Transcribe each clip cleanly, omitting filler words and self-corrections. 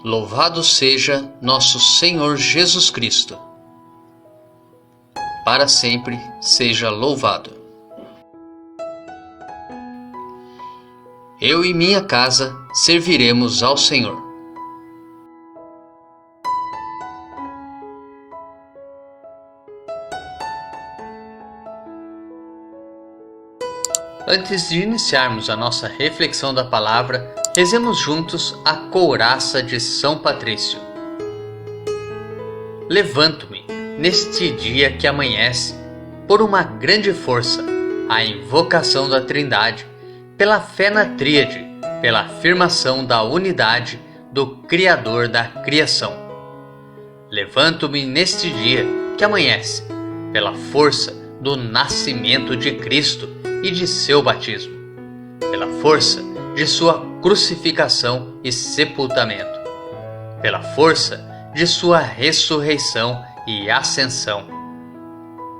Louvado seja nosso Senhor Jesus Cristo. Para sempre seja louvado. Eu e minha casa serviremos ao Senhor. Antes de iniciarmos a nossa reflexão da palavra, rezemos juntos a couraça de São Patrício. Levanto-me, neste dia que amanhece, por uma grande força, a invocação da Trindade, pela fé na Tríade, pela afirmação da unidade do Criador da criação. Levanto-me neste dia que amanhece, pela força do nascimento de Cristo e de seu batismo, pela força de sua crucificação e sepultamento, pela força de sua ressurreição e ascensão,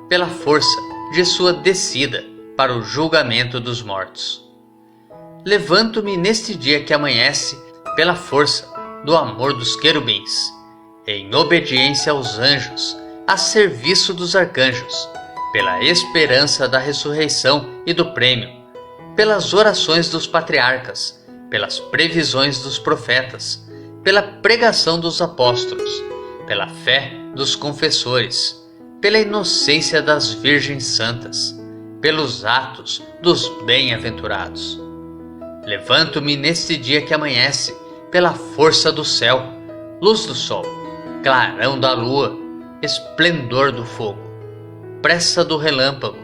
pela força de sua descida para o julgamento dos mortos. Levanto-me neste dia que amanhece pela força do amor dos querubins, em obediência aos anjos, a serviço dos arcanjos, pela esperança da ressurreição e do prêmio, pelas orações dos patriarcas, pelas previsões dos profetas, pela pregação dos apóstolos, pela fé dos confessores, pela inocência das virgens santas, pelos atos dos bem-aventurados. Levanto-me neste dia que amanhece, pela força do céu, luz do sol, clarão da lua, esplendor do fogo, pressa do relâmpago,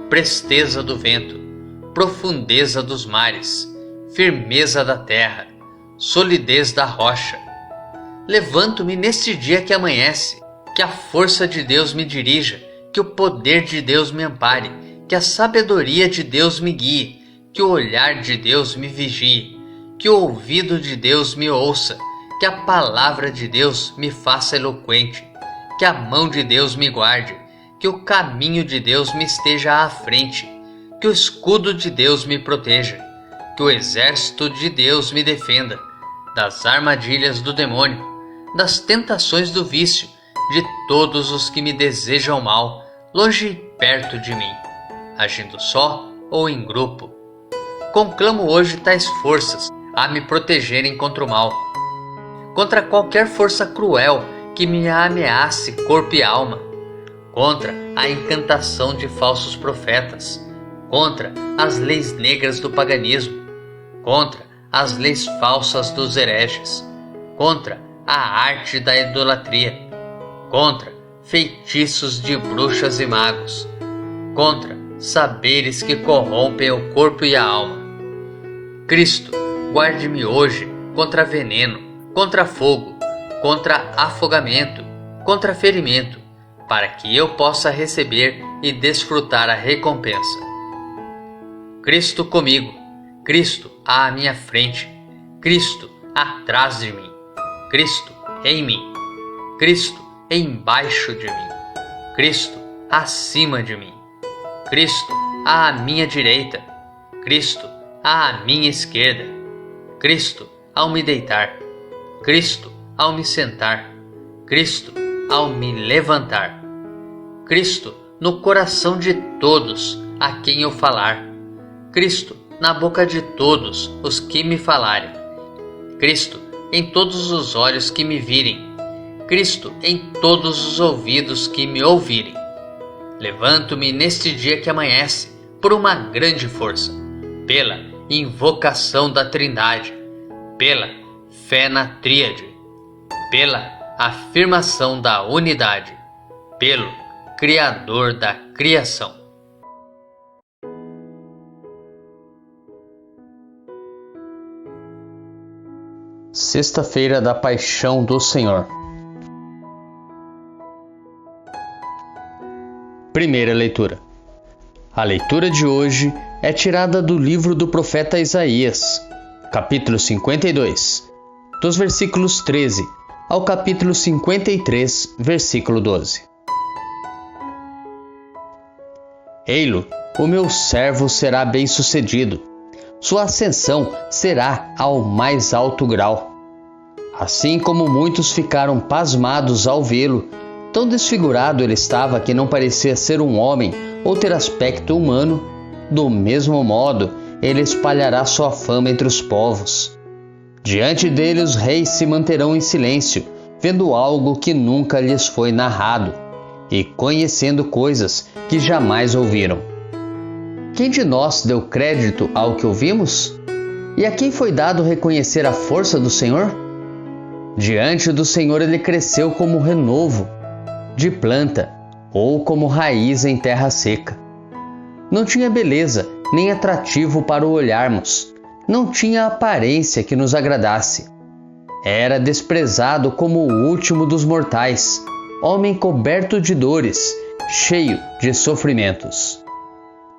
presteza do vento, profundeza dos mares, firmeza da terra, solidez da rocha. Levanto-me neste dia que amanhece, que a força de Deus me dirija, que o poder de Deus me ampare, que a sabedoria de Deus me guie, que o olhar de Deus me vigie, que o ouvido de Deus me ouça, que a palavra de Deus me faça eloquente, que a mão de Deus me guarde, que o caminho de Deus me esteja à frente, que o escudo de Deus me proteja, que o exército de Deus me defenda, das armadilhas do demônio, das tentações do vício, de todos os que me desejam mal, longe e perto de mim, agindo só ou em grupo. Conclamo hoje tais forças a me protegerem contra o mal, contra qualquer força cruel que me ameace corpo e alma, contra a encantação de falsos profetas, contra as leis negras do paganismo, contra as leis falsas dos hereges, contra a arte da idolatria, contra feitiços de bruxas e magos, contra saberes que corrompem o corpo e a alma. Cristo, guarde-me hoje contra veneno, contra fogo, contra afogamento, contra ferimento, para que eu possa receber e desfrutar a recompensa. Cristo comigo, Cristo à minha frente, Cristo atrás de mim, Cristo em mim, Cristo embaixo de mim, Cristo acima de mim, Cristo à minha direita, Cristo à minha esquerda, Cristo ao me deitar, Cristo ao me sentar, Cristo ao me levantar, Cristo no coração de todos a quem eu falar, Cristo na boca de todos os que me falarem, Cristo em todos os olhos que me virem, Cristo em todos os ouvidos que me ouvirem. Levanto-me neste dia que amanhece por uma grande força, pela invocação da Trindade, pela fé na Tríade, pela afirmação da unidade, pelo Criador da criação. Sexta-feira da Paixão do Senhor. Primeira leitura. A leitura de hoje é tirada do livro do profeta Isaías, capítulo 52, dos versículos 13 ao capítulo 53, versículo 12. Ei-lo, o meu servo será bem-sucedido, sua ascensão será ao mais alto grau. Assim como muitos ficaram pasmados ao vê-lo, tão desfigurado ele estava que não parecia ser um homem ou ter aspecto humano, do mesmo modo ele espalhará sua fama entre os povos. Diante dele os reis se manterão em silêncio, vendo algo que nunca lhes foi narrado, e conhecendo coisas que jamais ouviram. Quem de nós deu crédito ao que ouvimos? E a quem foi dado reconhecer a força do Senhor? Diante do Senhor ele cresceu como renovo de planta ou como raiz em terra seca. Não tinha beleza nem atrativo para o olharmos, não tinha aparência que nos agradasse. Era desprezado como o último dos mortais, homem coberto de dores, cheio de sofrimentos.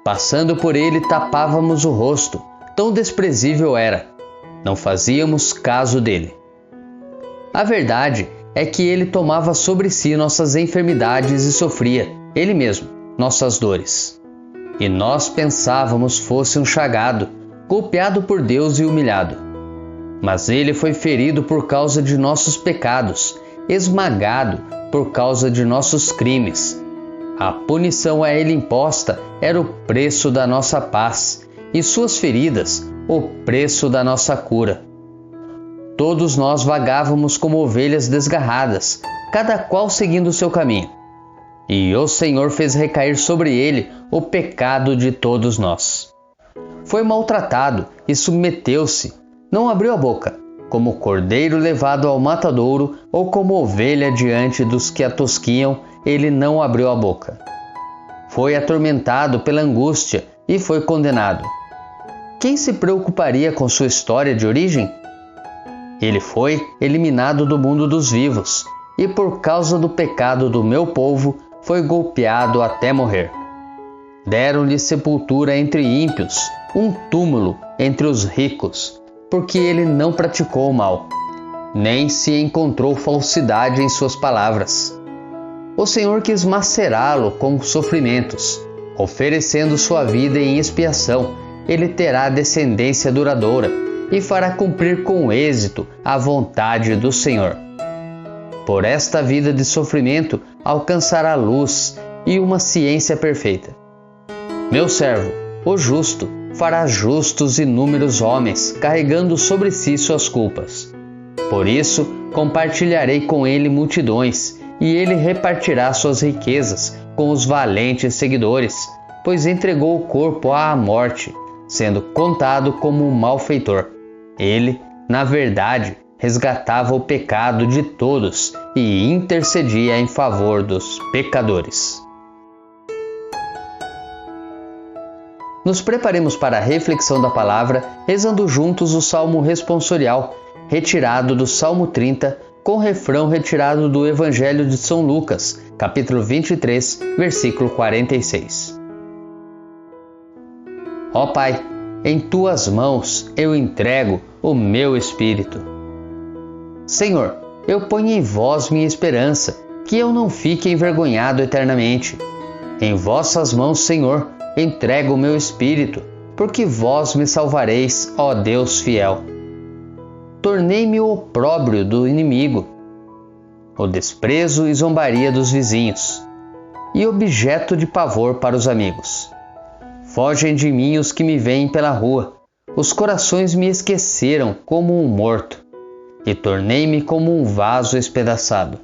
Passando por ele tapávamos o rosto, tão desprezível era. Não fazíamos caso dele. A verdade é que ele tomava sobre si nossas enfermidades e sofria, ele mesmo, nossas dores. E nós pensávamos fosse um chagado, golpeado por Deus e humilhado. Mas ele foi ferido por causa de nossos pecados, esmagado por causa de nossos crimes. A punição a ele imposta era o preço da nossa paz, e suas feridas, o preço da nossa cura. Todos nós vagávamos como ovelhas desgarradas, cada qual seguindo o seu caminho. E o Senhor fez recair sobre ele o pecado de todos nós. Foi maltratado e submeteu-se, não abriu a boca, como cordeiro levado ao matadouro ou como ovelha diante dos que a tosquiam, ele não abriu a boca. Foi atormentado pela angústia e foi condenado. Quem se preocuparia com sua história de origem? Ele foi eliminado do mundo dos vivos, e por causa do pecado do meu povo, foi golpeado até morrer. Deram-lhe sepultura entre ímpios, um túmulo entre os ricos, porque ele não praticou o mal, nem se encontrou falsidade em suas palavras. O Senhor quis macerá-lo com sofrimentos, oferecendo sua vida em expiação. Ele terá descendência duradoura e fará cumprir com êxito a vontade do Senhor. Por esta vida de sofrimento alcançará luz e uma ciência perfeita. Meu servo, o justo, fará justos inúmeros homens, carregando sobre si suas culpas. Por isso, compartilharei com ele multidões, e ele repartirá suas riquezas com os valentes seguidores, pois entregou o corpo à morte, sendo contado como um malfeitor. Ele, na verdade, resgatava o pecado de todos e intercedia em favor dos pecadores. Nos preparemos para a reflexão da palavra, rezando juntos o Salmo responsorial, retirado do Salmo 30, com refrão retirado do Evangelho de São Lucas, capítulo 23, versículo 46. Ó Pai, em Tuas mãos eu entrego o meu espírito. Senhor, eu ponho em Vós minha esperança, que eu não fique envergonhado eternamente. Em Vossas mãos, Senhor, entrego o meu espírito, porque Vós me salvareis, ó Deus fiel. Tornei-me o opróbrio do inimigo, o desprezo e zombaria dos vizinhos, e objeto de pavor para os amigos. Fogem de mim os que me veem pela rua, os corações me esqueceram como um morto, e tornei-me como um vaso espedaçado.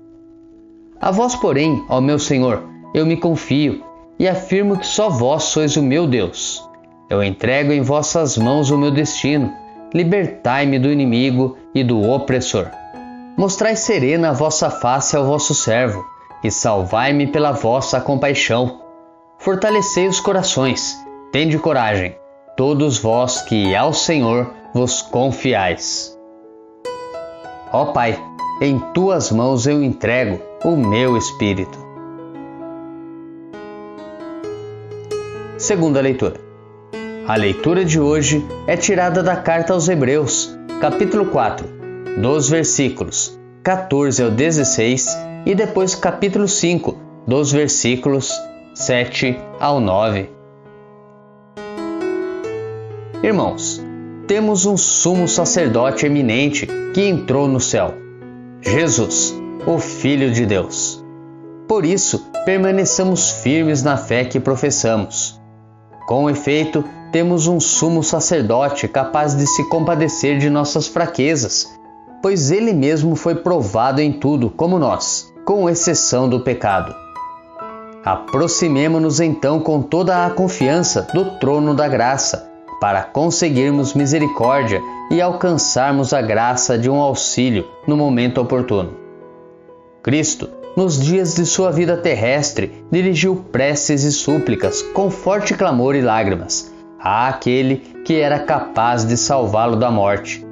A vós, porém, ó meu Senhor, eu me confio, e afirmo que só vós sois o meu Deus. Eu entrego em vossas mãos o meu destino, libertai-me do inimigo e do opressor. Mostrai serena a vossa face ao vosso servo, e salvai-me pela vossa compaixão. Fortalecei os corações, tende coragem, todos vós que ao Senhor vos confiais. Ó Pai, em Tuas mãos eu entrego o meu espírito. Segunda leitura. A leitura de hoje é tirada da carta aos Hebreus, capítulo 4, dos versículos 14 ao 16 e depois capítulo 5, dos versículos 7 ao 9. Irmãos, temos um sumo sacerdote eminente que entrou no céu, Jesus, o Filho de Deus. Por isso, permaneçamos firmes na fé que professamos. Com efeito, temos um sumo sacerdote capaz de se compadecer de nossas fraquezas, pois ele mesmo foi provado em tudo como nós, com exceção do pecado. Aproximemo-nos então com toda a confiança do trono da graça, para conseguirmos misericórdia e alcançarmos a graça de um auxílio no momento oportuno. Cristo, nos dias de sua vida terrestre, dirigiu preces e súplicas com forte clamor e lágrimas àquele que era capaz de salvá-lo da morte,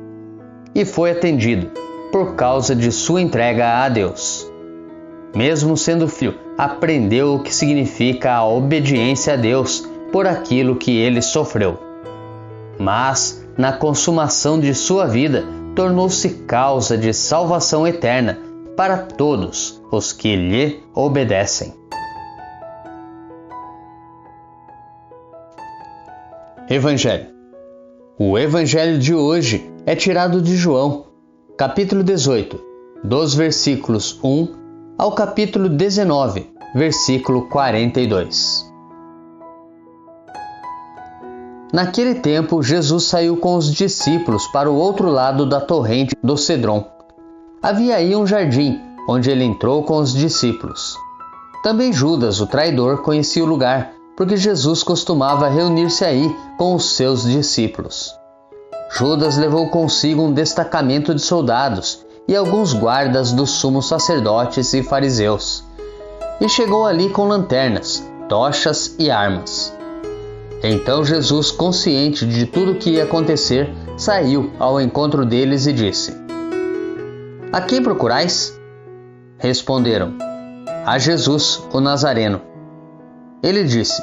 e foi atendido por causa de sua entrega a Deus. Mesmo sendo filho, aprendeu o que significa a obediência a Deus por aquilo que ele sofreu. Mas, na consumação de sua vida, tornou-se causa de salvação eterna para todos os que lhe obedecem. Evangelho. O Evangelho de hoje é tirado de João, capítulo 18, dos versículos 1 ao capítulo 19, versículo 42. Naquele tempo, Jesus saiu com os discípulos para o outro lado da torrente do Cedron. Havia aí um jardim, onde ele entrou com os discípulos. Também Judas, o traidor, conhecia o lugar, porque Jesus costumava reunir-se aí com os seus discípulos. Judas levou consigo um destacamento de soldados e alguns guardas dos sumos sacerdotes e fariseus, e chegou ali com lanternas, tochas e armas. Então Jesus, consciente de tudo o que ia acontecer, saiu ao encontro deles e disse: A quem procurais? Responderam: A Jesus, o Nazareno. Ele disse: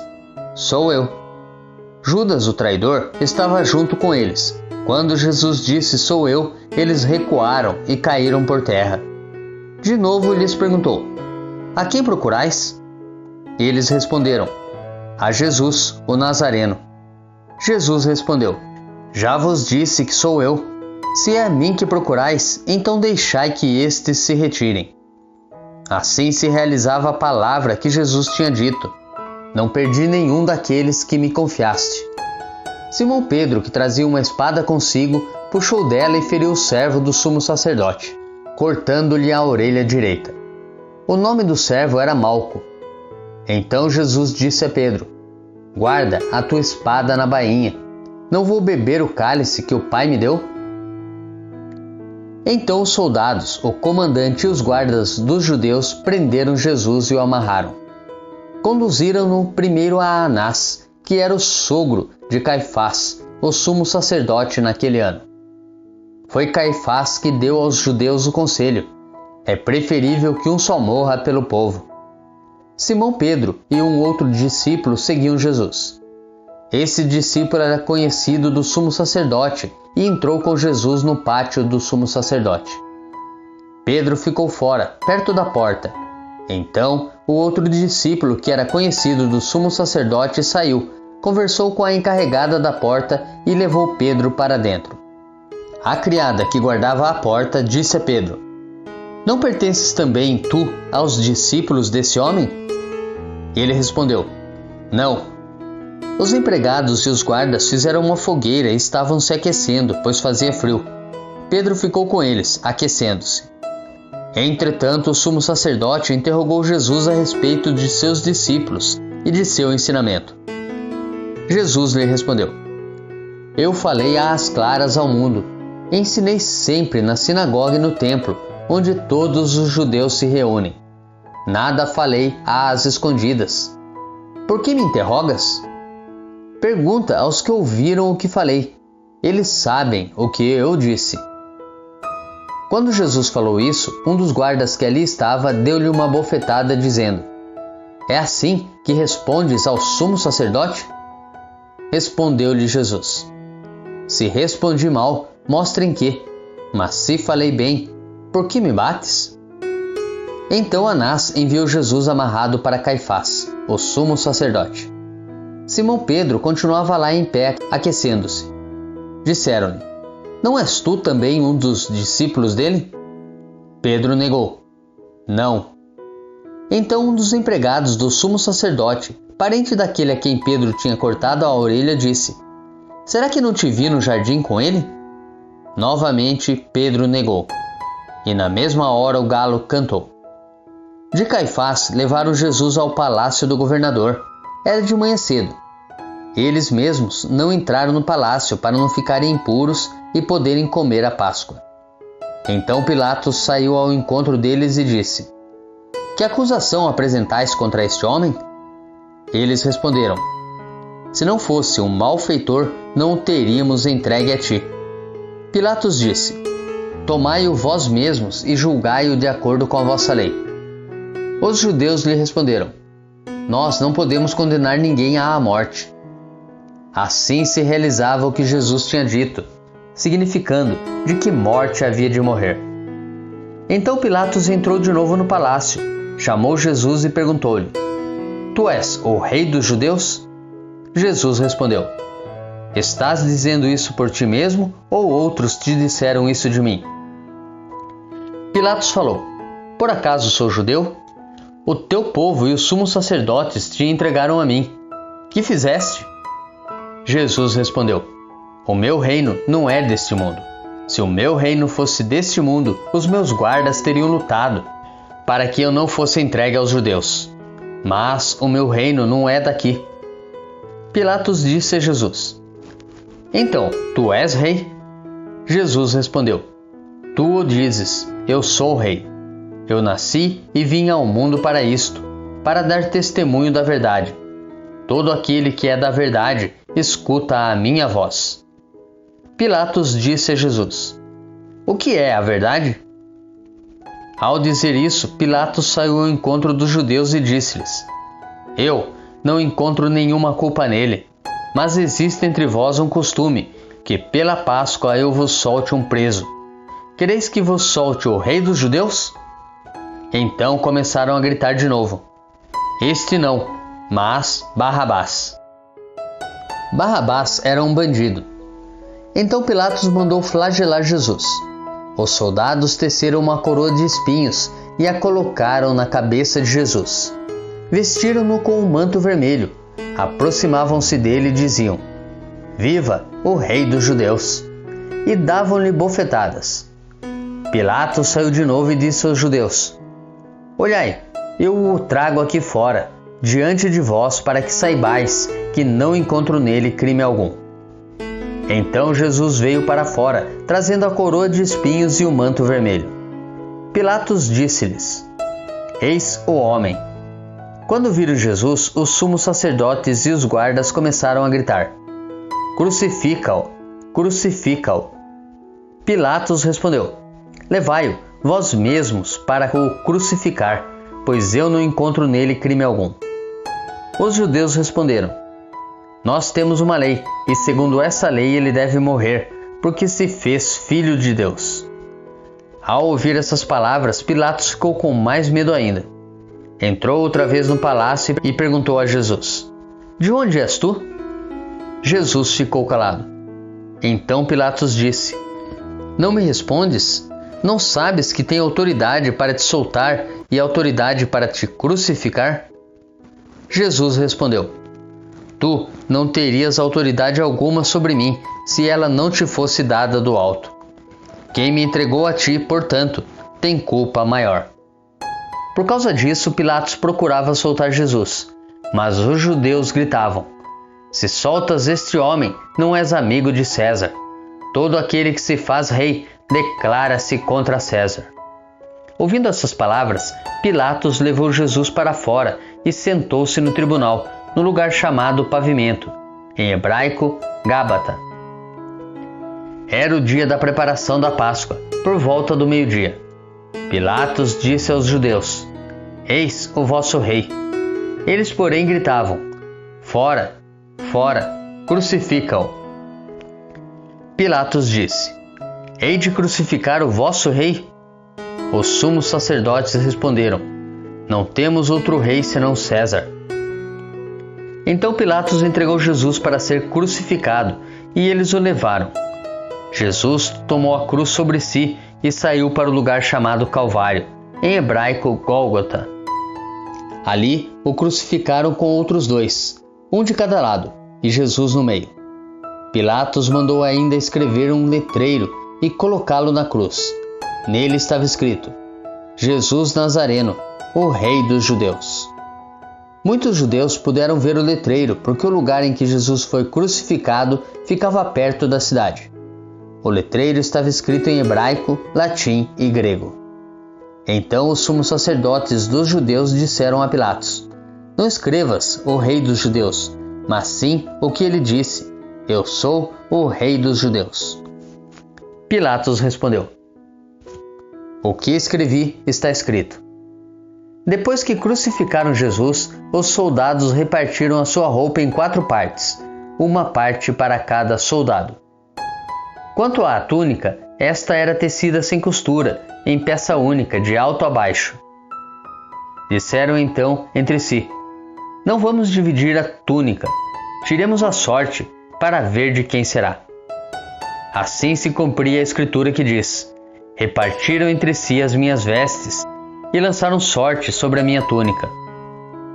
Sou eu. Judas, o traidor, estava junto com eles. Quando Jesus disse: Sou eu, eles recuaram e caíram por terra. De novo lhes perguntou: A quem procurais? Eles responderam: A Jesus, o Nazareno. Jesus respondeu: Já vos disse que sou eu. Se é a mim que procurais, então deixai que estes se retirem. Assim se realizava a palavra que Jesus tinha dito: Não perdi nenhum daqueles que me confiaste. Simão Pedro, que trazia uma espada consigo, puxou dela e feriu o servo do sumo sacerdote, cortando-lhe a orelha direita. O nome do servo era Malco. Então Jesus disse a Pedro: Guarda a tua espada na bainha. Não vou beber o cálice que o Pai me deu? Então os soldados, o comandante e os guardas dos judeus prenderam Jesus e o amarraram. Conduziram-no primeiro a Anás, que era o sogro de Caifás, o sumo sacerdote naquele ano. Foi Caifás que deu aos judeus o conselho: é preferível que um só morra pelo povo. Simão Pedro e um outro discípulo seguiam Jesus. Esse discípulo era conhecido do sumo sacerdote e entrou com Jesus no pátio do sumo sacerdote. Pedro ficou fora, perto da porta. Então, o outro discípulo, que era conhecido do sumo sacerdote, saiu, conversou com a encarregada da porta e levou Pedro para dentro. A criada que guardava a porta disse a Pedro: Não pertences também tu aos discípulos desse homem? Ele respondeu: Não. Os empregados e os guardas fizeram uma fogueira e estavam se aquecendo, pois fazia frio. Pedro ficou com eles, aquecendo-se. Entretanto, o sumo sacerdote interrogou Jesus a respeito de seus discípulos e de seu ensinamento. Jesus lhe respondeu: Eu falei às claras ao mundo. Ensinei sempre na sinagoga e no templo, onde todos os judeus se reúnem. Nada falei às escondidas. Por que me interrogas? Pergunta aos que ouviram o que falei. Eles sabem o que eu disse. Quando Jesus falou isso, um dos guardas que ali estava deu-lhe uma bofetada, dizendo: É assim que respondes ao sumo sacerdote? Respondeu-lhe Jesus: Se respondi mal, mostra em quê. Mas se falei bem, por que me bates? Então Anás enviou Jesus amarrado para Caifás, o sumo sacerdote. Simão Pedro continuava lá em pé, aquecendo-se. Disseram-lhe: Não és tu também um dos discípulos dele? Pedro negou: Não. Então um dos empregados do sumo sacerdote, parente daquele a quem Pedro tinha cortado a orelha, disse: Será que não te vi no jardim com ele? Novamente Pedro negou. E na mesma hora o galo cantou. De Caifás levaram Jesus ao palácio do governador. Era de manhã cedo. Eles mesmos não entraram no palácio para não ficarem impuros e poderem comer a Páscoa. Então Pilatos saiu ao encontro deles e disse: Que acusação apresentais contra este homem? Eles responderam: Se não fosse um malfeitor, não o teríamos entregue a ti. Pilatos disse: Tomai-o vós mesmos e julgai-o de acordo com a vossa lei. Os judeus lhe responderam: Nós não podemos condenar ninguém à morte. Assim se realizava o que Jesus tinha dito, significando de que morte havia de morrer. Então Pilatos entrou de novo no palácio, chamou Jesus e perguntou-lhe: Tu és o rei dos judeus? Jesus respondeu: Estás dizendo isso por ti mesmo ou outros te disseram isso de mim? Pilatos falou: Por acaso sou judeu? O teu povo e os sumos sacerdotes te entregaram a mim. Que fizeste? Jesus respondeu: O meu reino não é deste mundo. Se o meu reino fosse deste mundo, os meus guardas teriam lutado para que eu não fosse entregue aos judeus. Mas o meu reino não é daqui. Pilatos disse a Jesus: Então, tu és rei? Jesus respondeu: Tu o dizes, eu sou rei. Eu nasci e vim ao mundo para isto, para dar testemunho da verdade. Todo aquele que é da verdade, escuta a minha voz. Pilatos disse a Jesus: O que é a verdade? Ao dizer isso, Pilatos saiu ao encontro dos judeus e disse-lhes: Eu não encontro nenhuma culpa nele, mas existe entre vós um costume, que pela Páscoa eu vos solte um preso. Quereis que vos solte o rei dos judeus? Então começaram a gritar de novo: Este não, mas Barrabás. Barrabás era um bandido. Então Pilatos mandou flagelar Jesus. Os soldados teceram uma coroa de espinhos e a colocaram na cabeça de Jesus. Vestiram-no com um manto vermelho, aproximavam-se dele e diziam: Viva o rei dos judeus! E davam-lhe bofetadas. Pilatos saiu de novo e disse aos judeus: Olhai, eu o trago aqui fora, diante de vós, para que saibais que não encontro nele crime algum. Então Jesus veio para fora, trazendo a coroa de espinhos e o manto vermelho. Pilatos disse-lhes: Eis o homem. Quando viram Jesus, os sumos sacerdotes e os guardas começaram a gritar: Crucifica-o! Crucifica-o! Pilatos respondeu: Levai-o, vós mesmos, para o crucificar, pois eu não encontro nele crime algum. Os judeus responderam: Nós temos uma lei, e segundo essa lei ele deve morrer, porque se fez filho de Deus. Ao ouvir essas palavras, Pilatos ficou com mais medo ainda. Entrou outra vez no palácio e perguntou a Jesus: De onde és tu? Jesus ficou calado. Então Pilatos disse: Não me respondes? Não sabes que tenho autoridade para te soltar e autoridade para te crucificar? Jesus respondeu: Tu não terias autoridade alguma sobre mim, se ela não te fosse dada do alto. Quem me entregou a ti, portanto, tem culpa maior. Por causa disso, Pilatos procurava soltar Jesus, mas os judeus gritavam: Se soltas este homem, não és amigo de César. Todo aquele que se faz rei declara-se contra César. Ouvindo essas palavras, Pilatos levou Jesus para fora e sentou-se no tribunal, no lugar chamado Pavimento, em hebraico, Gábata. Era o dia da preparação da Páscoa, por volta do meio-dia. Pilatos disse aos judeus: Eis o vosso rei. Eles, porém, gritavam: Fora, fora, crucifica-o. Pilatos disse: Hei de crucificar o vosso rei? Os sumos sacerdotes responderam: Não temos outro rei senão César. Então Pilatos entregou Jesus para ser crucificado, e eles o levaram. Jesus tomou a cruz sobre si e saiu para o lugar chamado Calvário, em hebraico Gólgota. Ali o crucificaram com outros 2, um de cada lado, e Jesus no meio. Pilatos mandou ainda escrever um letreiro e colocá-lo na cruz. Nele estava escrito: Jesus Nazareno, o Rei dos Judeus. Muitos judeus puderam ver o letreiro porque o lugar em que Jesus foi crucificado ficava perto da cidade. O letreiro estava escrito em hebraico, latim e grego. Então os sumos sacerdotes dos judeus disseram a Pilatos: Não escrevas o Rei dos Judeus, mas sim o que ele disse: Eu sou o Rei dos Judeus. Pilatos respondeu: O que escrevi está escrito. Depois que crucificaram Jesus, os soldados repartiram a sua roupa em 4 partes, uma parte para cada soldado. Quanto à túnica, esta era tecida sem costura, em peça única, de alto a baixo. Disseram então entre si: Não vamos dividir a túnica, tiremos a sorte para ver de quem será. Assim se cumpria a escritura que diz: Repartiram entre si as minhas vestes e lançaram sorte sobre a minha túnica.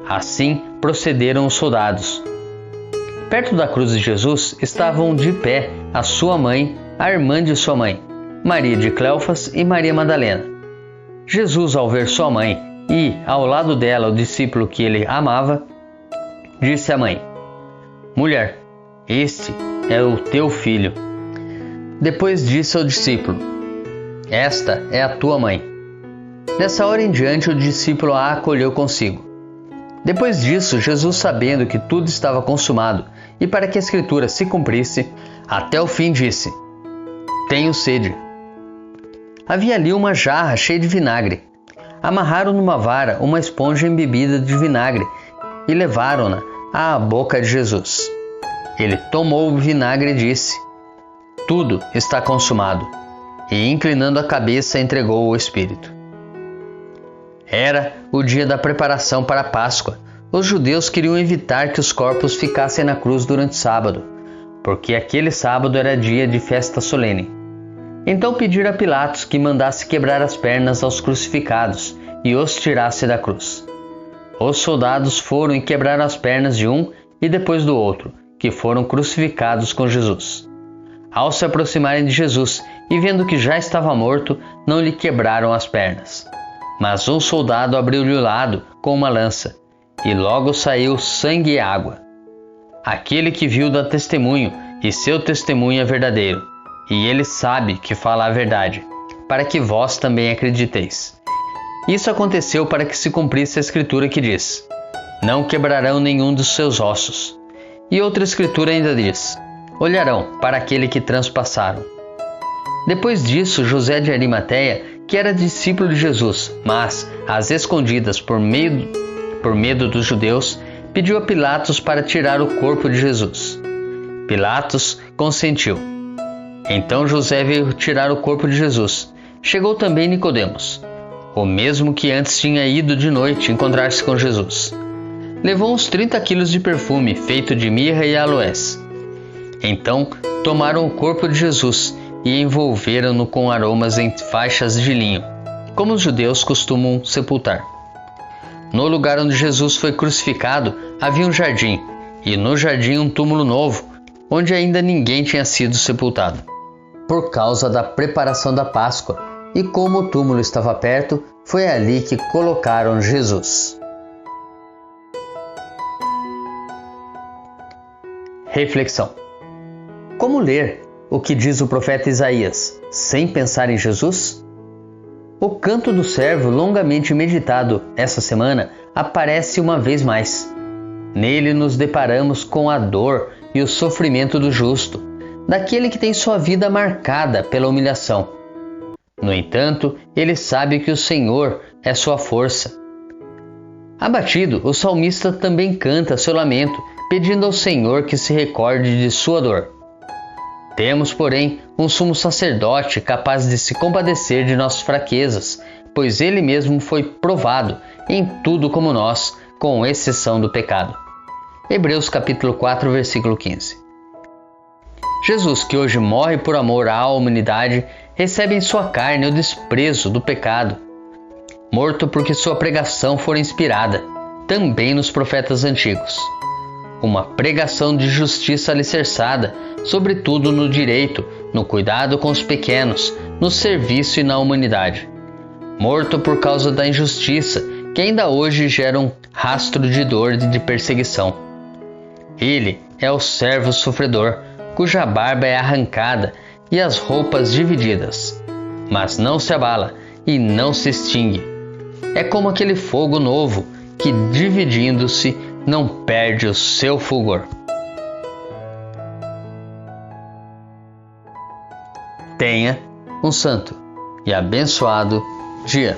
Assim procederam os soldados. Perto da cruz de Jesus estavam de pé a sua mãe, a irmã de sua mãe, Maria de Cleofas e Maria Madalena. Jesus, ao ver sua mãe e, ao lado dela, o discípulo que ele amava, disse à mãe: Mulher, este é o teu filho. Depois disse ao discípulo: Esta é a tua mãe. Dessa hora em diante, o discípulo a acolheu consigo. Depois disso, Jesus, sabendo que tudo estava consumado e para que a escritura se cumprisse, até o fim disse: Tenho sede. Havia ali uma jarra cheia de vinagre. Amarraram numa vara uma esponja embebida de vinagre e levaram-na à boca de Jesus. Ele tomou o vinagre e disse: Tudo está consumado. E, inclinando a cabeça, entregou o Espírito. Era o dia da preparação para a Páscoa. Os judeus queriam evitar que os corpos ficassem na cruz durante o sábado, porque aquele sábado era dia de festa solene. Então pediram a Pilatos que mandasse quebrar as pernas aos crucificados e os tirasse da cruz. Os soldados foram e quebraram as pernas de um e depois do outro, que foram crucificados com Jesus. Ao se aproximarem de Jesus e vendo que já estava morto, não lhe quebraram as pernas. Mas um soldado abriu-lhe o lado com uma lança, e logo saiu sangue e água. Aquele que viu dá testemunho, e seu testemunho é verdadeiro, e ele sabe que fala a verdade, para que vós também acrediteis. Isso aconteceu para que se cumprisse a escritura que diz: Não quebrarão nenhum dos seus ossos. E outra escritura ainda diz: Olharão para aquele que transpassaram. Depois disso, José de Arimateia, que era discípulo de Jesus, mas às escondidas por medo dos judeus, pediu a Pilatos para tirar o corpo de Jesus. Pilatos consentiu. Então José veio tirar o corpo de Jesus. Chegou também Nicodemos, o mesmo que antes tinha ido de noite encontrar-se com Jesus. Levou uns 30 quilos de perfume feito de mirra e aloés. Então tomaram o corpo de Jesus e envolveram-no com aromas em faixas de linho, como os judeus costumam sepultar. No lugar onde Jesus foi crucificado havia um jardim, e no jardim um túmulo novo, onde ainda ninguém tinha sido sepultado. Por causa da preparação da Páscoa, e como o túmulo estava perto, foi ali que colocaram Jesus. Reflexão: como ler o que diz o profeta Isaías, sem pensar em Jesus? O canto do servo, longamente meditado essa semana, aparece uma vez mais. Nele nos deparamos com a dor e o sofrimento do justo, daquele que tem sua vida marcada pela humilhação. No entanto, ele sabe que o Senhor é sua força. Abatido, o salmista também canta seu lamento, pedindo ao Senhor que se recorde de sua dor. Temos, porém, um sumo sacerdote capaz de se compadecer de nossas fraquezas, pois ele mesmo foi provado em tudo como nós, com exceção do pecado. Hebreus capítulo 4, versículo 15. Jesus, que hoje morre por amor à humanidade, recebe em sua carne o desprezo do pecado. Morto porque sua pregação for inspirada, também nos profetas antigos. Uma pregação de justiça alicerçada, sobretudo no direito, no cuidado com os pequenos, no serviço e na humanidade. Morto por causa da injustiça, que ainda hoje gera um rastro de dor e de perseguição. Ele é o servo sofredor, cuja barba é arrancada e as roupas divididas, mas não se abala e não se extingue. É como aquele fogo novo que, dividindo-se, não perde o seu fulgor. Tenha um santo e abençoado dia.